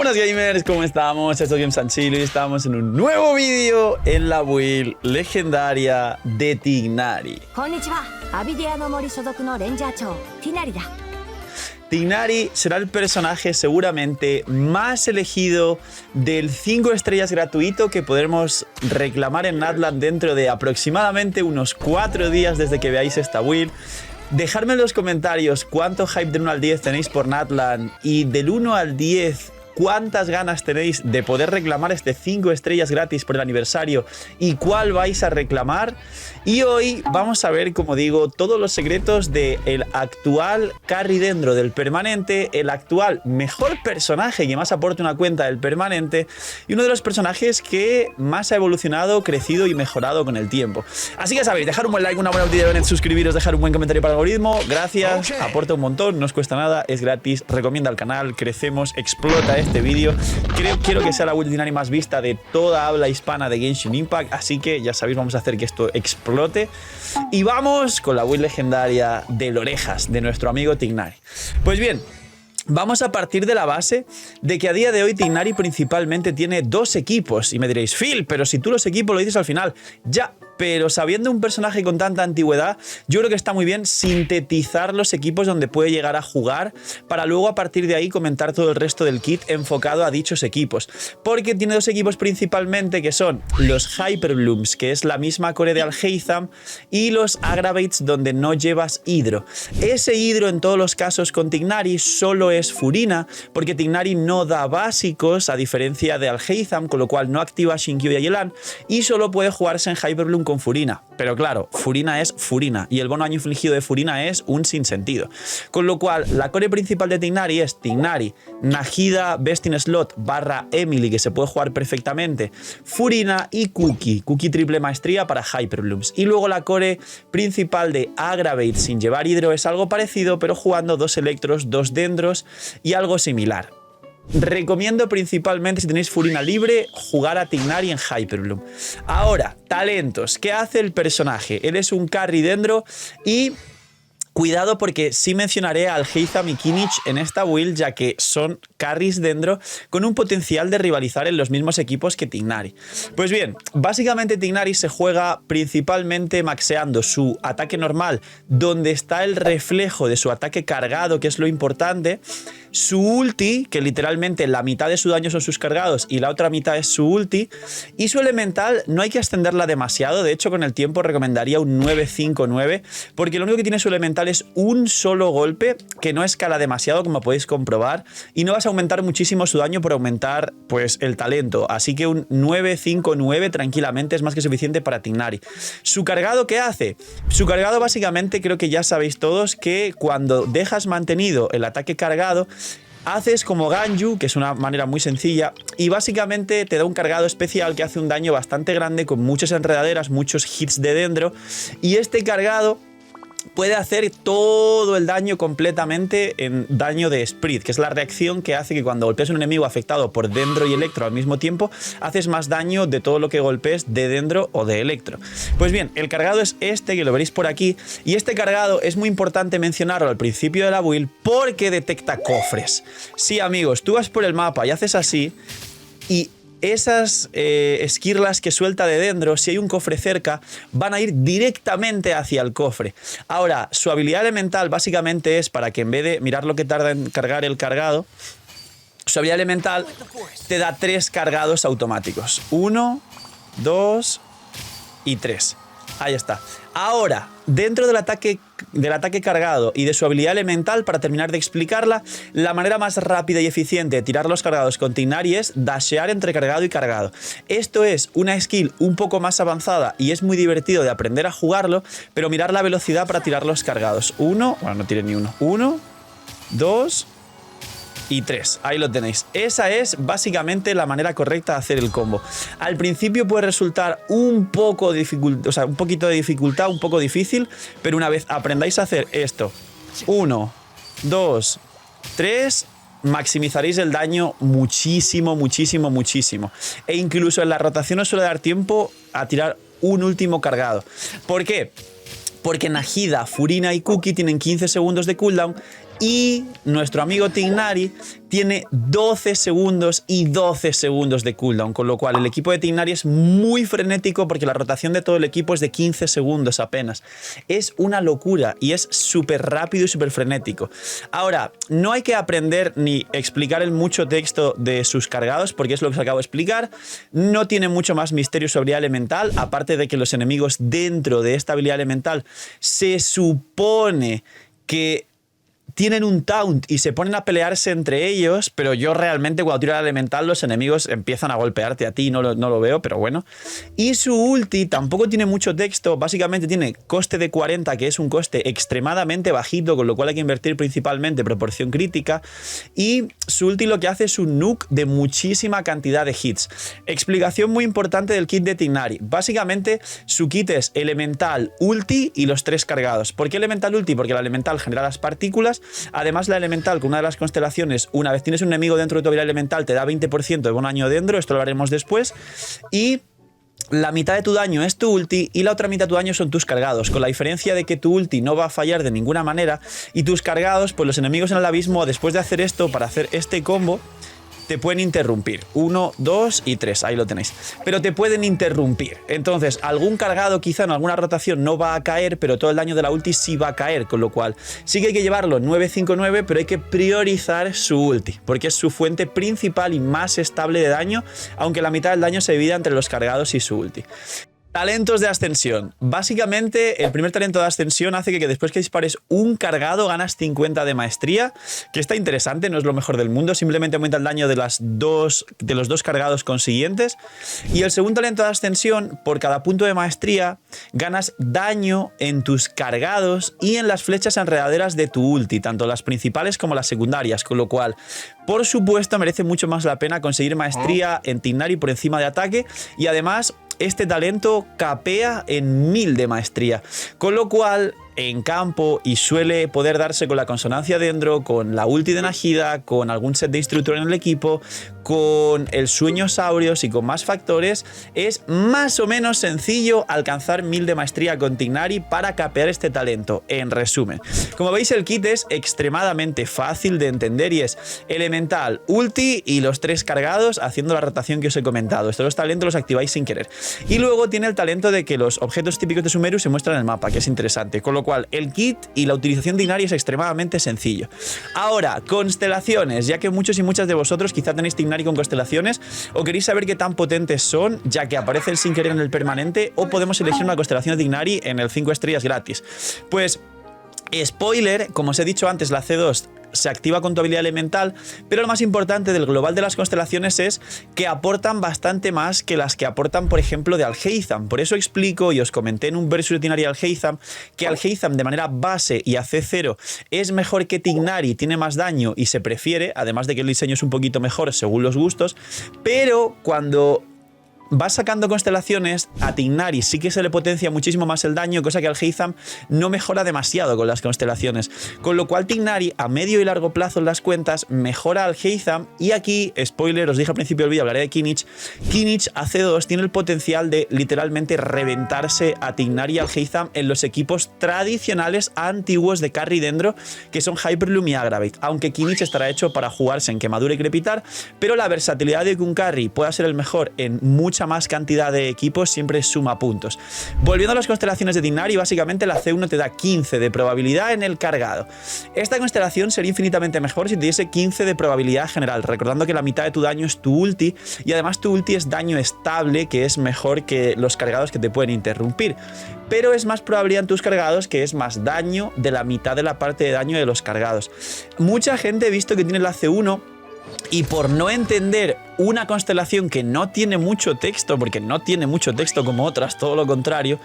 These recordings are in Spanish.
Buenas gamers, ¿cómo estamos? Esto es Games and Chill y estamos en un nuevo vídeo en la build legendaria de Tighnari. Tighnari será el personaje seguramente más elegido del 5 estrellas gratuito que podremos reclamar en Natlan dentro de aproximadamente unos 4 días desde que veáis esta build. Dejadme en los comentarios cuánto hype del 1 al 10 tenéis por Natlan y del 1 al 10 cuántas ganas tenéis de poder reclamar este 5 estrellas gratis por el aniversario y cuál vais a reclamar. Y hoy vamos a ver, como digo, todos los secretos del actual carry dendro del permanente, el actual mejor personaje que más aporta una cuenta del permanente y uno de los personajes que más ha evolucionado, crecido y mejorado con el tiempo. Así que sabéis, dejar un buen like, una buena utilidad, suscribiros, dejar un buen comentario para el algoritmo. Gracias, aporta un montón, no os cuesta nada, es gratis, recomienda el canal, crecemos, explota este vídeo. Quiero que sea la build Tighnari más vista de toda habla hispana de Genshin Impact, así que ya sabéis, vamos a hacer que esto explote. Y vamos con la build legendaria del Orejas, de nuestro amigo Tighnari. Pues bien, vamos a partir de la base de que a día de hoy Tighnari principalmente tiene 2 equipos. Y me diréis, Phil, pero si tú los equipos lo dices al final. Ya, pero sabiendo un personaje con tanta antigüedad, yo creo que está muy bien sintetizar los equipos donde puede llegar a jugar para luego a partir de ahí comentar todo el resto del kit enfocado a dichos equipos. Porque tiene 2 equipos principalmente que son los Hyperblooms, que es la misma core de Alhaitham, y los Aggravates donde no llevas hidro. Ese hidro en todos los casos con Tighnari solo es Furina, porque Tighnari no da básicos a diferencia de Alhaitham, con lo cual no activa Shinkyu y Ayelan y solo puede jugarse en Hyperbloom con Furina. Pero claro, Furina es Furina y el bono año infligido de Furina es un sinsentido. Con lo cual, la core principal de Tighnari es Tighnari, Nahida, Best in Slot / Emily, que se puede jugar perfectamente, Furina y Cookie triple maestría para Hyperblooms. Y luego la core principal de Aggravate sin llevar hidro es algo parecido, pero jugando 2 electros, 2 dendros y algo similar. Recomiendo principalmente, si tenéis Furina libre, jugar a Tighnari en Hyperbloom. Ahora, talentos. ¿Qué hace el personaje? Él es un carry dendro y cuidado porque sí mencionaré a Alhaitham y Kinich en esta build, ya que son carries dendro con un potencial de rivalizar en los mismos equipos que Tighnari. Pues bien, básicamente Tighnari se juega principalmente maxeando su ataque normal, donde está el reflejo de su ataque cargado, que es lo importante, su ulti, que literalmente la mitad de su daño son sus cargados y la otra mitad es su ulti, y su elemental no hay que extenderla demasiado. De hecho, con el tiempo recomendaría un 9-5-9, porque lo único que tiene su elemental es un solo golpe que no escala demasiado, como podéis comprobar, y no vas a aumentar muchísimo su daño por aumentar pues el talento. Así que un 9-5-9 tranquilamente es más que suficiente para Tighnari. ¿Su cargado qué hace? Su cargado básicamente, creo que ya sabéis todos, que cuando dejas mantenido el ataque cargado, haces como Ganyu, que es una manera muy sencilla, y básicamente te da un cargado especial que hace un daño bastante grande con muchas enredaderas, muchos hits de dendro, y este cargado puede hacer todo el daño completamente en daño de Spirit, que es la reacción que hace que cuando golpeas a un enemigo afectado por dendro y electro al mismo tiempo, haces más daño de todo lo que golpees de dendro o de electro. Pues bien, el cargado es este, que lo veréis por aquí, y este cargado es muy importante mencionarlo al principio de la build porque detecta cofres. Sí, amigos, tú vas por el mapa y haces así, y esas esquirlas que suelta de dendro, si hay un cofre cerca, van a ir directamente hacia el cofre. Ahora, su habilidad elemental básicamente es para que en vez de mirar lo que tarda en cargar el cargado, su habilidad elemental te da 3 cargados automáticos. 1, 2 y 3. Ahí está. Ahora, dentro del ataque cargado y de su habilidad elemental, para terminar de explicarla, la manera más rápida y eficiente de tirar los cargados con Tighnari es dashear entre cargado y cargado. Esto es una skill un poco más avanzada y es muy divertido de aprender a jugarlo, pero mirar la velocidad para tirar los cargados. 1, bueno, no tire ni 1. 1, 2 y 3. Ahí lo tenéis. Esa es básicamente la manera correcta de hacer el combo. Al principio puede resultar un poco un poquito de dificultad, un poco difícil, pero una vez aprendáis a hacer esto, 1, 2, 3, maximizaréis el daño muchísimo, muchísimo, muchísimo. E incluso en la rotación os suele dar tiempo a tirar un último cargado. ¿Por qué? Porque Nahida, Furina y Cookie tienen 15 segundos de cooldown Y nuestro amigo Tignari tiene 12 segundos y 12 segundos de cooldown, con lo cual el equipo de Tignari es muy frenético porque la rotación de todo el equipo es de 15 segundos apenas. Es una locura y es súper rápido y súper frenético. Ahora, no hay que aprender ni explicar el mucho texto de sus cargados porque es lo que os acabo de explicar. No tiene mucho más misterio su habilidad elemental, aparte de que los enemigos dentro de esta habilidad elemental se supone que tienen un taunt y se ponen a pelearse entre ellos, pero yo realmente cuando tiro el elemental los enemigos empiezan a golpearte a ti, no lo veo, pero bueno. Y su ulti tampoco tiene mucho texto, básicamente tiene coste de 40, que es un coste extremadamente bajito, con lo cual hay que invertir principalmente proporción crítica, y su ulti lo que hace es un nuke de muchísima cantidad de hits. Explicación muy importante del kit de Tignari. Básicamente su kit es elemental, ulti y los 3 cargados. ¿Por qué elemental ulti? Porque la elemental genera las partículas. Además, la elemental, con una de las constelaciones, una vez tienes un enemigo dentro de tu habilidad elemental, te da 20% de buen daño dentro, esto lo haremos después, y la mitad de tu daño es tu ulti y la otra mitad de tu daño son tus cargados, con la diferencia de que tu ulti no va a fallar de ninguna manera y tus cargados, pues los enemigos en el abismo, después de hacer esto, para hacer este combo, te pueden interrumpir. 1, 2 y 3, ahí lo tenéis. Pero te pueden interrumpir. Entonces, algún cargado quizá en alguna rotación no va a caer, pero todo el daño de la ulti sí va a caer, con lo cual sí que hay que llevarlo 9-5-9, pero hay que priorizar su ulti, porque es su fuente principal y más estable de daño, aunque la mitad del daño se divida entre los cargados y su ulti. Talentos de ascensión. Básicamente, el primer talento de ascensión hace que después que dispares un cargado ganas 50 de maestría, que está interesante, no es lo mejor del mundo, simplemente aumenta el daño de los dos cargados consiguientes. Y el segundo talento de ascensión, por cada punto de maestría, ganas daño en tus cargados y en las flechas enredaderas de tu ulti, tanto las principales como las secundarias, con lo cual, por supuesto, merece mucho más la pena conseguir maestría en Tignari por encima de ataque, y además este talento capea en 1000 de maestría, con lo cual en campo, y suele poder darse con la consonancia dentro, con la ulti de Najida, con algún set de instructor en el equipo, con el sueño Saurios y con más factores, es más o menos sencillo alcanzar 1000 de maestría con Tignari para capear este talento. En resumen, como veis, el kit es extremadamente fácil de entender y es elemental, ulti y los 3 cargados haciendo la rotación que os he comentado. Estos dos talentos los activáis sin querer. Y luego tiene el talento de que los objetos típicos de Sumeru se muestran en el mapa, que es interesante, con lo cual el kit y la utilización de Tignari es extremadamente sencillo. Ahora, constelaciones, ya que muchos y muchas de vosotros quizá tenéis Tignari con constelaciones o queréis saber qué tan potentes son, ya que aparecen sin querer en el permanente, o podemos elegir una constelación de Tignari en el 5 estrellas gratis. Pues, spoiler, como os he dicho antes, la C2 se activa con tu habilidad elemental, pero lo más importante del global de las constelaciones es que aportan bastante más que las que aportan, por ejemplo, de Alhaitham. Por eso explico y os comenté en un versus de Tignari Alhaitham que Alhaitham de manera base y a C0 es mejor que Tignari, tiene más daño y se prefiere, además de que el diseño es un poquito mejor según los gustos, pero cuando vas sacando constelaciones, a Tignari sí que se le potencia muchísimo más el daño, cosa que Alhaitham no mejora demasiado con las constelaciones. Con lo cual Tignari a medio y largo plazo en las cuentas mejora al Alhaitham, y aquí, spoiler, os dije al principio del vídeo, hablaré de Kinich. Kinich a C2 tiene el potencial de literalmente reventarse a Tignari y Alhaitham en los equipos tradicionales antiguos de carry dentro, que son Hyperloom y Aggravate, aunque Kinich estará hecho para jugarse en quemadura y crepitar, pero la versatilidad de que un carry pueda ser el mejor en mucha más cantidad de equipos siempre suma puntos. Volviendo a las constelaciones de Tignari, básicamente la C1 te da 15 de probabilidad en el cargado. Esta constelación sería infinitamente mejor si te diese 15 de probabilidad general, recordando que la mitad de tu daño es tu ulti, y además tu ulti es daño estable, que es mejor que los cargados que te pueden interrumpir, pero es más probabilidad en tus cargados, que es más daño de la mitad de la parte de daño de los cargados. Mucha gente he visto que tiene la C1 y por no entender una constelación que no tiene mucho texto, porque no tiene mucho texto como otras, todo lo contrario,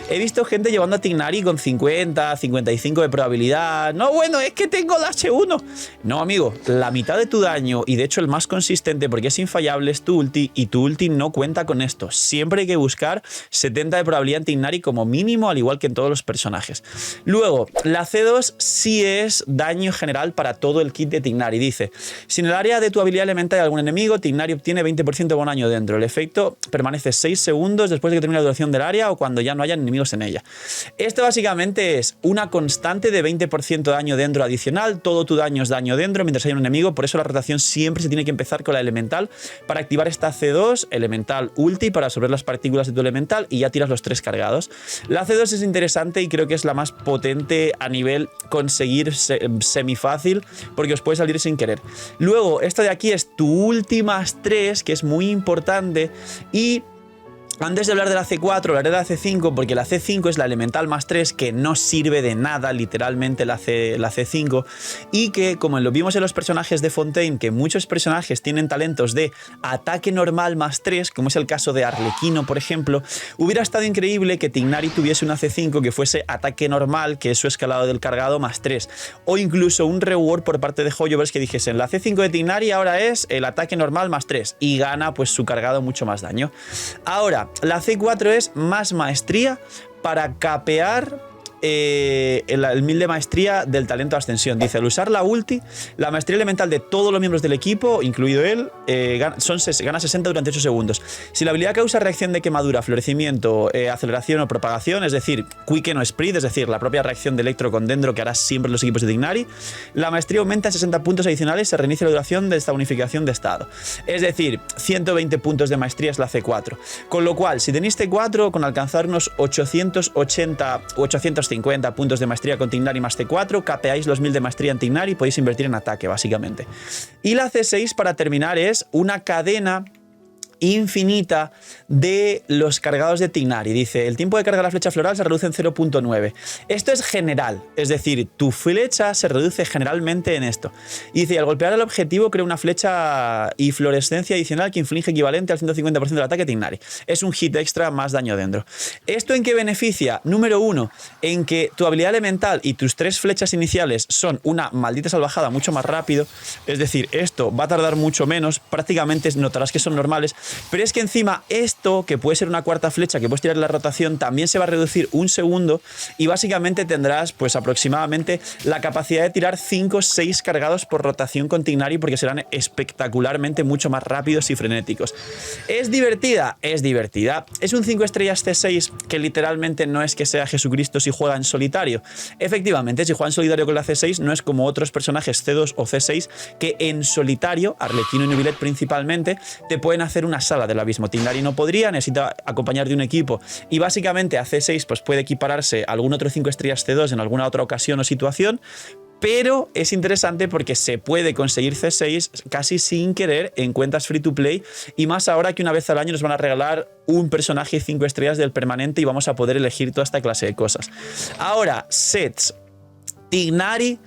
he visto gente llevando a Tignari con 50, 55 de probabilidad. No, bueno, es que tengo la H1. No, amigo, la mitad de tu daño, y de hecho el más consistente porque es infallable, es tu ulti, y tu ulti no cuenta con esto. Siempre hay que buscar 70 de probabilidad en Tignari como mínimo, al igual que en todos los personajes. Luego, la C2 sí es daño general para todo el kit de Tignari. Dice, si en el área de tu habilidad elemental hay algún enemigo, Tignari Tignari obtiene 20% de buen daño dentro. El efecto permanece 6 segundos después de que termine la duración del área o cuando ya no haya enemigos en ella. Esto básicamente es una constante de 20% de daño dentro adicional. Todo tu daño es daño dentro mientras haya un enemigo. Por eso la rotación siempre se tiene que empezar con la elemental para activar esta C2, elemental ulti para absorber las partículas de tu elemental y ya tiras los 3 cargados. La C2 es interesante y creo que es la más potente a nivel conseguir semifácil porque os puede salir sin querer. Luego, esto de aquí es tu ulti más 3, que es muy importante. Y antes de hablar de la C4, hablaré de la C5 porque la C5 es la elemental más 3 que no sirve de nada, literalmente la C5, y que, como lo vimos en los personajes de Fontaine, que muchos personajes tienen talentos de ataque normal más 3, como es el caso de Arlequino, por ejemplo, hubiera estado increíble que Tignari tuviese una C5 que fuese ataque normal, que es su escalado del cargado más 3, o incluso un reward por parte de Hoyoverse que dijesen, la C5 de Tignari ahora es el ataque normal más 3, y gana pues su cargado mucho más daño. Ahora, la C4 es más maestría para capear el 1000 de maestría del talento de ascensión. Dice, al usar la ulti, la maestría elemental de todos los miembros del equipo, incluido él, gana 60 durante 8 segundos. Si la habilidad causa reacción de quemadura, florecimiento, aceleración o propagación, es decir, quicken o sprint, es decir, la propia reacción de electro con dendro que hará siempre los equipos de Tignari, la maestría aumenta en 60 puntos adicionales y se reinicia la duración de esta unificación de estado. Es decir, 120 puntos de maestría es la C4. Con lo cual, si tenéis C4, con alcanzar unos 880 u 850 puntos de maestría con Tignari más C4, capeáis los 1000 de maestría en Tignari y podéis invertir en ataque, básicamente. Y la C6, para terminar, es una cadena infinita de los cargados de Tignari. Dice, el tiempo de carga de la flecha floral se reduce en 0.9. Esto es general, es decir, tu flecha se reduce generalmente en esto. Y dice, al golpear el objetivo crea una flecha y fluorescencia adicional que inflige equivalente al 150% del ataque Tignari. Es un hit extra más daño dentro. ¿Esto en qué beneficia? Número 1, en que tu habilidad elemental y tus 3 flechas iniciales son una maldita salvajada mucho más rápido. Es decir, esto va a tardar mucho menos, prácticamente notarás que son normales. Pero es que encima esto, que puede ser una cuarta flecha que puedes tirar en la rotación, también se va a reducir un segundo y básicamente tendrás pues aproximadamente la capacidad de tirar 5 o 6 cargados por rotación con Tignari porque serán espectacularmente mucho más rápidos y frenéticos. ¿Es divertida? Es divertida. Es un 5 estrellas C6 que literalmente no es que sea Jesucristo si juega en solitario. Efectivamente, si juega en solitario con la C6 no es como otros personajes C2 o C6 que en solitario, Arlequino y Neuvillette principalmente, te pueden hacer una sala del abismo. Tignari no podría, necesita acompañar de un equipo y básicamente a C6 pues puede equipararse a algún otro 5 estrellas C2 en alguna otra ocasión o situación, pero es interesante porque se puede conseguir C6 casi sin querer en cuentas free to play y más ahora que una vez al año nos van a regalar un personaje 5 estrellas del permanente y vamos a poder elegir toda esta clase de cosas. Ahora, sets. Tignari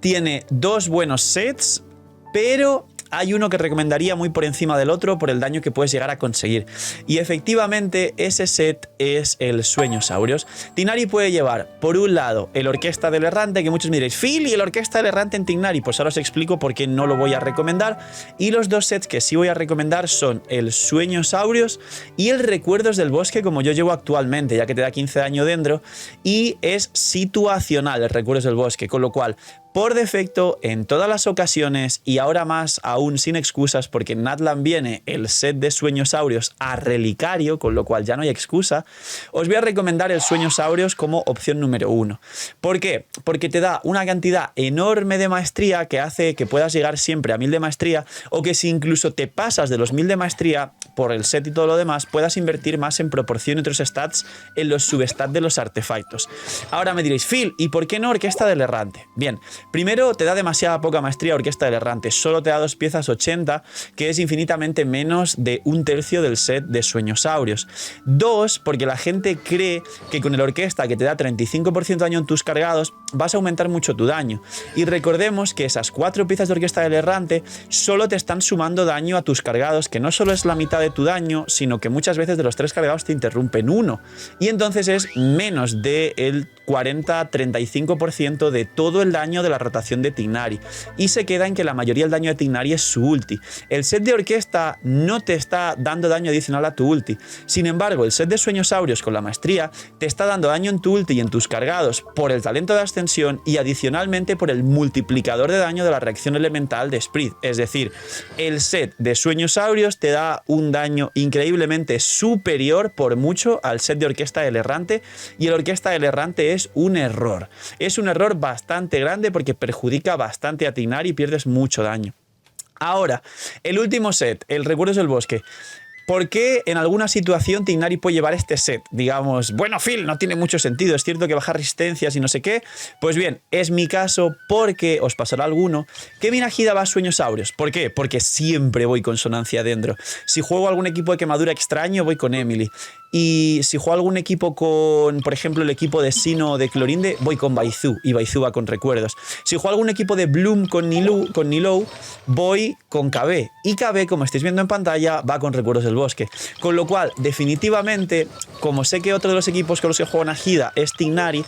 tiene 2 buenos sets, pero hay uno que recomendaría muy por encima del otro por el daño que puedes llegar a conseguir. Y efectivamente ese set es el Sueñosaurios. Tignari puede llevar, por un lado, el Orquesta del Errante, que muchos me diréis, Phil, ¿y el Orquesta del Errante en Tignari? Pues ahora os explico por qué no lo voy a recomendar. Y los 2 sets que sí voy a recomendar son el Sueñosaurios y el Recuerdos del Bosque, como yo llevo actualmente, ya que te da 15 daño dentro. Y es situacional el Recuerdos del Bosque, con lo cual, por defecto, en todas las ocasiones, y ahora más aún sin excusas, porque en Natlan viene el set de Sueñosaurios a relicario, con lo cual ya no hay excusa, os voy a recomendar el Sueñosaurios como opción número 1. ¿Por qué? Porque te da una cantidad enorme de maestría que hace que puedas llegar siempre a 1000 de maestría, o que si incluso te pasas de los 1000 de maestría por el set y todo lo demás, puedas invertir más en proporción y otros stats en los substats de los artefactos. Ahora me diréis, Phil, ¿y por qué no Orquesta del Errante? Bien, primero, te da demasiada poca maestría Orquesta del Errante, solo te da 2 piezas 80, que es infinitamente menos de 1/3 del set de Sueñosaurios. 2, porque la gente cree que con el Orquesta, que te da 35% de daño en tus cargados, vas a aumentar mucho tu daño. Y recordemos que esas 4 piezas de Orquesta del Errante solo te están sumando daño a tus cargados, que no solo es la mitad de tu daño, sino que muchas veces de los 3 cargados te interrumpen uno. Y entonces es menos del 40-35% de todo el daño de la rotación de Tignari. Y se queda en que la mayoría del daño de Tignari es su ulti. El set de orquesta no te está dando daño adicional a tu ulti. Sin embargo, el set de sueños áureos con la maestría te está dando daño en tu ulti y en tus cargados por el talento de ascensión y adicionalmente por el multiplicador de daño de la reacción elemental de Sprit. Es decir, el set de sueños áureos te da un daño increíblemente superior por mucho al set de orquesta del errante, y el orquesta del errante es un error. Es un error bastante grande porque perjudica bastante a Tighnari y pierdes mucho daño. Ahora, el último set, el Recuerdos del Bosque. ¿Por qué en alguna situación Tighnari puede llevar este set? Digamos, bueno, Phil, no tiene mucho sentido, es cierto que bajar resistencias y no sé qué. Pues bien, es mi caso porque, os pasará alguno, que mi Nahida va a sueños áureos. ¿Por qué? Porque siempre voy con Sonancia Dendro. Si juego algún equipo de quemadura extraño, voy con Emily. Y si juego algún equipo con, por ejemplo, el equipo de Sino o de Clorinde, voy con Baizu, y Baizu va con Recuerdos. Si juego algún equipo de Bloom con Nilou, voy con KB. Y KB, como estáis viendo en pantalla, va con Recuerdos del Bosque. Con lo cual, definitivamente, como sé que otro de los equipos con los que juego Nahida es Tighnari,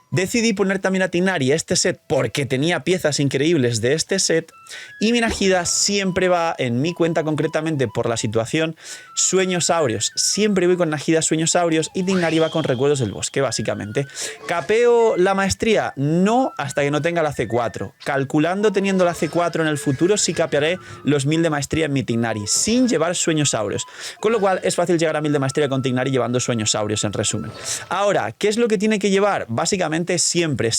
decidí poner también a Tighnari este set porque tenía piezas increíbles de este set, y mi Nahida siempre va, en mi cuenta concretamente por la situación, Sueños Áureos. Siempre voy con Nahida Sueños Áureos y Tighnari va con Recuerdos del Bosque, básicamente. ¿Capeo la maestría? No, hasta que no tenga la C4. Calculando teniendo la C4 en el futuro, sí capearé los 1000 de maestría en mi Tighnari, sin llevar Sueños Áureos. Con lo cual, es fácil llegar a 1000 de maestría con Tighnari llevando Sueños Áureos, en resumen. Ahora, ¿qué es lo que tiene que llevar? Básicamente, siempre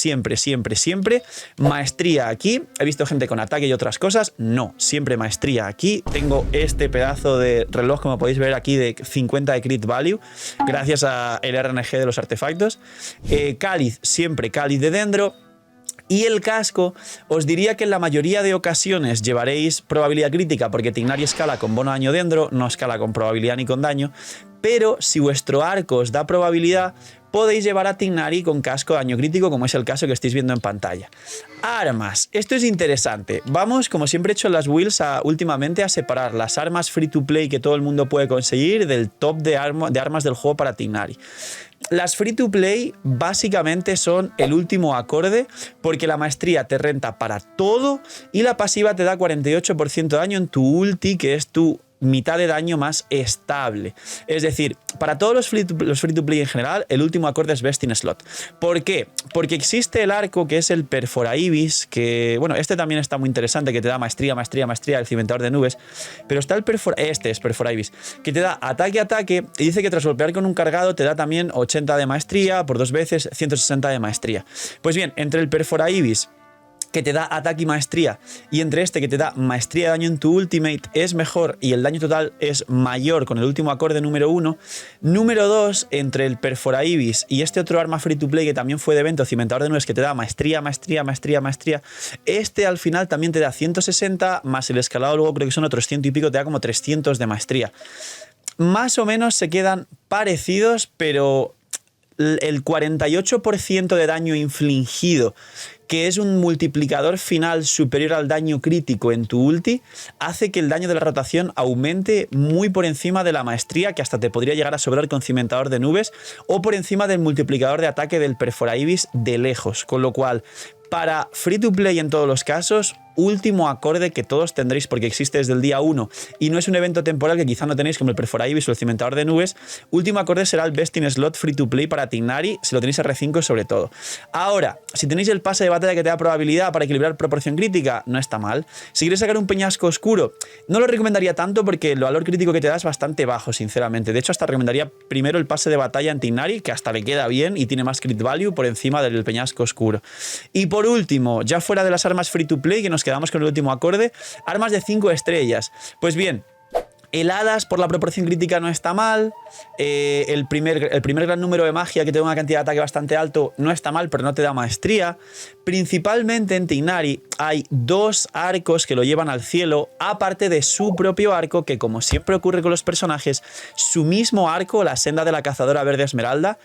maestría aquí. He visto gente con ataque y otras cosas. No, siempre maestría aquí. Tengo este pedazo de reloj, como podéis ver aquí, de 50 de crit value, gracias al RNG de los artefactos. Cáliz, siempre cáliz de Dendro. Y el casco, os diría que en la mayoría de ocasiones llevaréis probabilidad crítica porque Tighnari escala con bono daño Dendro, no escala con probabilidad ni con daño, pero si vuestro arco os da probabilidad, podéis llevar a Tighnari con casco de daño crítico, como es el caso que estáis viendo en pantalla. Armas, esto es interesante. Vamos, como siempre he hecho en las builds, últimamente a separar las armas free to play que todo el mundo puede conseguir del top de armas del juego para Tighnari. Las free to play básicamente son el último acorde, porque la maestría te renta para todo y la pasiva te da 48% de daño en tu ulti, que es tu mitad de daño más estable. Es decir, para todos los free to play en general, el último acorde es Best in Slot. ¿Por qué? Porque existe el arco que es el Perfora Ibis, que, bueno, este también está muy interesante, que te da maestría, el cimentador de nubes, pero está el este es Perfora Ibis, que te da ataque, y dice que tras golpear con un cargado te da también 80 de maestría, por 2 veces 160 de maestría. Pues bien, entre el Perfora Ibis, que te da ataque y maestría, y entre este que te da maestría de daño en tu ultimate, es mejor y el daño total es mayor con el último acorde número 1. Número 2, entre el Perfora Ibis y este otro arma free to play que también fue de evento, cimentador de nubes, que te da maestría, este al final también te da 160, más el escalado luego creo que son otros 100 y pico, te da como 300 de maestría. Más o menos se quedan parecidos, pero el 48% de daño infligido, que es un multiplicador final superior al daño crítico en tu ulti, hace que el daño de la rotación aumente muy por encima de la maestría, que hasta te podría llegar a sobrar con cimentador de nubes, o por encima del multiplicador de ataque del Perfora Ibis de lejos. Con lo cual, para free to play en todos los casos, último acorde que todos tendréis porque existe desde el día 1 y no es un evento temporal que quizá no tenéis como el Perfora Ibis o el cimentador de nubes. Último acorde será el Best in Slot free to play para Tighnari, si lo tenéis R5 sobre todo. Ahora, si tenéis el pase de batalla que te da probabilidad para equilibrar proporción crítica, no está mal. Si quieres sacar un peñasco oscuro, no lo recomendaría tanto porque el valor crítico que te da es bastante bajo, sinceramente. De hecho, hasta recomendaría primero el pase de batalla en Tighnari, que hasta le queda bien y tiene más crit value por encima del peñasco oscuro. Y por último, ya fuera de las armas free to play, que nos quedamos con el último acorde, armas de 5 estrellas. Pues bien, el Hadas por la proporción crítica no está mal, el primer gran número de magia que te da una cantidad de ataque bastante alto no está mal, pero no te da maestría. Principalmente en Tighnari hay 2 arcos que lo llevan al cielo, aparte de su propio arco, que como siempre ocurre con los personajes, su mismo arco, la senda de la cazadora verde esmeralda,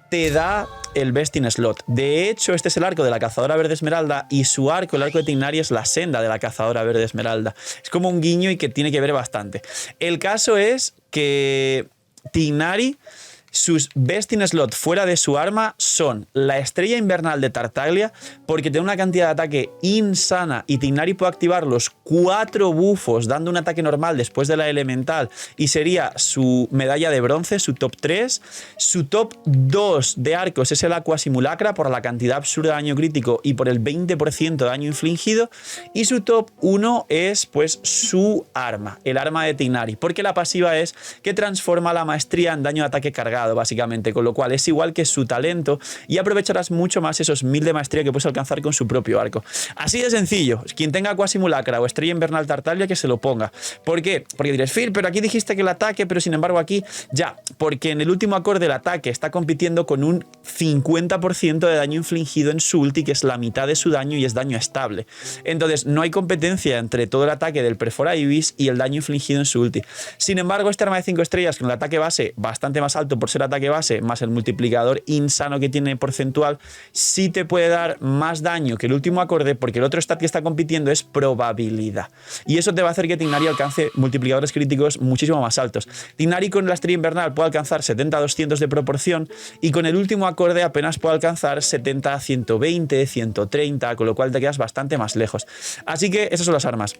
te da el Best in Slot. De hecho, este es el arco de la cazadora verde esmeralda y su arco, el arco de Tighnari, es la senda de la cazadora verde esmeralda. Es como un guiño y que tiene que ver bastante. El caso es que Tighnari Sus best in slot fuera de su arma son la estrella invernal de Tartaglia, porque tiene una cantidad de ataque insana y Tignari puede activar los 4 bufos dando un ataque normal después de la elemental y sería su medalla de bronce, su top 3. Su top 2 de arcos es el Aqua Simulacra por la cantidad absurda de daño crítico y por el 20% de daño infligido. Y su top 1 es pues su arma, el arma de Tignari, porque la pasiva es que transforma la maestría en daño de ataque cargado, básicamente, con lo cual es igual que su talento y aprovecharás mucho más esos 1000 de maestría que puedes alcanzar con su propio arco. Así de sencillo. Quien tenga Aqua Simulacra o Estrella Invernal Tartaglia que se lo ponga. ¿Por qué? Porque diréis, Phil, pero aquí dijiste que el ataque, pero sin embargo aquí ya, porque en el último acorde el ataque está compitiendo con un 50% de daño infligido en su ulti, que es la mitad de su daño y es daño estable. Entonces no hay competencia entre todo el ataque del Perfora Ibis y el daño infligido en su ulti. Sin embargo, este arma de 5 estrellas con el ataque base bastante más alto por ser ataque base, más el multiplicador insano que tiene porcentual, sí te puede dar más daño que el último acorde, porque el otro stat que está compitiendo es probabilidad. Y eso te va a hacer que Tignari alcance multiplicadores críticos muchísimo más altos. Tignari con la estrella invernal puede alcanzar 70-200 de proporción y con el último acorde apenas puede alcanzar 70-120, 130, con lo cual te quedas bastante más lejos. Así que esas son las armas.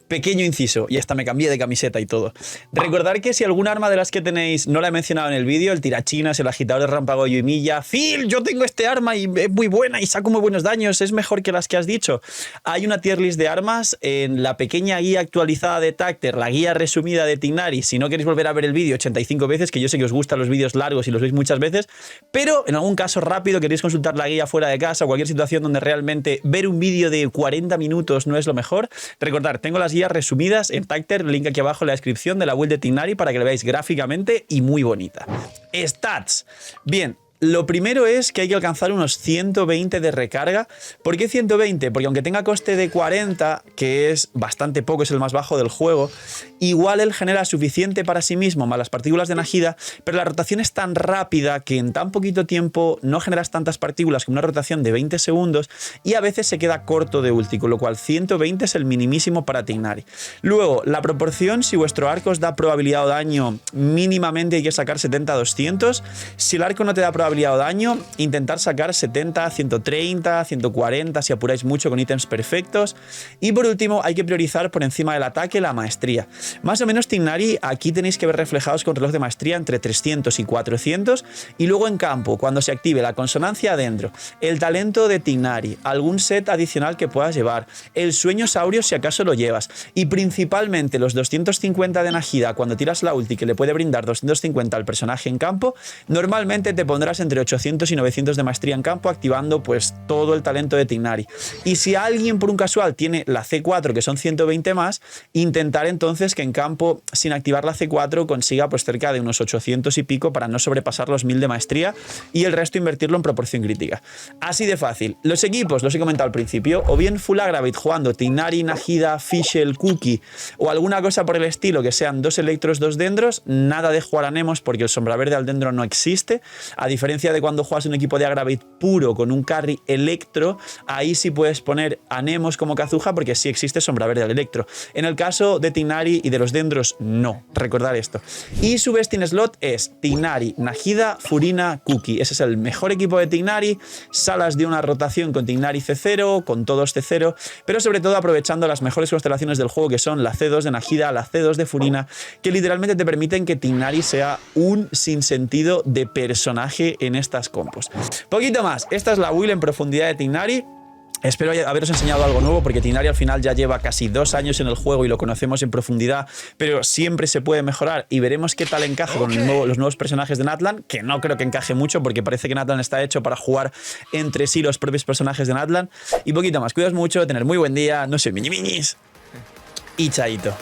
Pequeño inciso, y hasta me cambié de camiseta y todo. Recordad que si algún arma de las que tenéis no la he mencionado en el vídeo, el tirachinas, el agitador de rámpago y milla, Phil, yo tengo este arma y es muy buena y saco muy buenos daños, es mejor que las que has dicho. Hay una tier list de armas en la pequeña guía actualizada de Tacter, la guía resumida de Tignari. Si no queréis volver a ver el vídeo 85 veces, que yo sé que os gustan los vídeos largos y los veis muchas veces, pero en algún caso rápido queréis consultar la guía fuera de casa o cualquier situación donde realmente ver un vídeo de 40 minutos no es lo mejor, recordad, tengo las guías resumidas en Tacter, link aquí abajo en la descripción de la build de Tignari para que la veáis gráficamente y muy bonita. Stats. Bien. Lo primero es que hay que alcanzar unos 120 de recarga. ¿Por qué 120? Porque aunque tenga coste de 40, que es bastante poco, es el más bajo del juego, igual él genera suficiente para sí mismo, más las partículas de Najida, pero la rotación es tan rápida que en tan poquito tiempo no generas tantas partículas como una rotación de 20 segundos y a veces se queda corto de ulti, con lo cual 120 es el minimísimo para Tignari. Luego, la proporción, si vuestro arco os da probabilidad o daño, mínimamente hay que sacar 70-200. Si el arco no te da probabilidad o daño, intentar sacar 70, 130, 140 si apuráis mucho con ítems perfectos. Y por último hay que priorizar por encima del ataque la maestría. Más o menos Tignari aquí tenéis que ver reflejados con reloj de maestría entre 300 y 400 y luego en campo cuando se active la consonancia adentro, el talento de Tignari, algún set adicional que puedas llevar, el sueño saurio si acaso lo llevas y principalmente los 250 de Najida cuando tiras la ulti que le puede brindar 250 al personaje en campo, normalmente te pondrás entre 800 y 900 de maestría en campo activando pues todo el talento de Tignari. Y si alguien por un casual tiene la C4 que son 120 más, intentar entonces que en campo sin activar la C4 consiga pues cerca de unos 800 y pico para no sobrepasar los 1000 de maestría y el resto invertirlo en proporción crítica. Así de fácil. Los equipos, los he comentado al principio, o bien full Aggravate jugando Tignari, Najida, Fischl, Cookie o alguna cosa por el estilo que sean 2 electros, 2 dendros, nada de jugar a Nemos porque el sombra verde al dendro no existe, a diferencia de cuando juegas un equipo de Aggravate puro con un carry electro, ahí sí puedes poner a Nemos como Kazuha porque sí existe sombra verde al electro. En el caso de Tignari y de los dendros, no. Recordad esto. Y su best in slot es Tignari, Najida, Furina, Cookie. Ese es el mejor equipo de Tignari. Salas de una rotación con Tignari C0, con todos C0, pero sobre todo aprovechando las mejores constelaciones del juego que son la C2 de Najida, la C2 de Furina, que literalmente te permiten que Tignari sea un sinsentido de personaje en estas compos. Poquito más. Esta es la build en profundidad de Tignari. Espero haberos enseñado algo nuevo porque Tignari al final ya lleva casi 2 años en el juego y lo conocemos en profundidad, pero siempre se puede mejorar y veremos qué tal encaja con los nuevos personajes de Natlan, que no creo que encaje mucho porque parece que Natlan está hecho para jugar entre sí los propios personajes de Natlan. Y poquito más. Cuidaos mucho, tener muy buen día, no sé, miñis y chaito.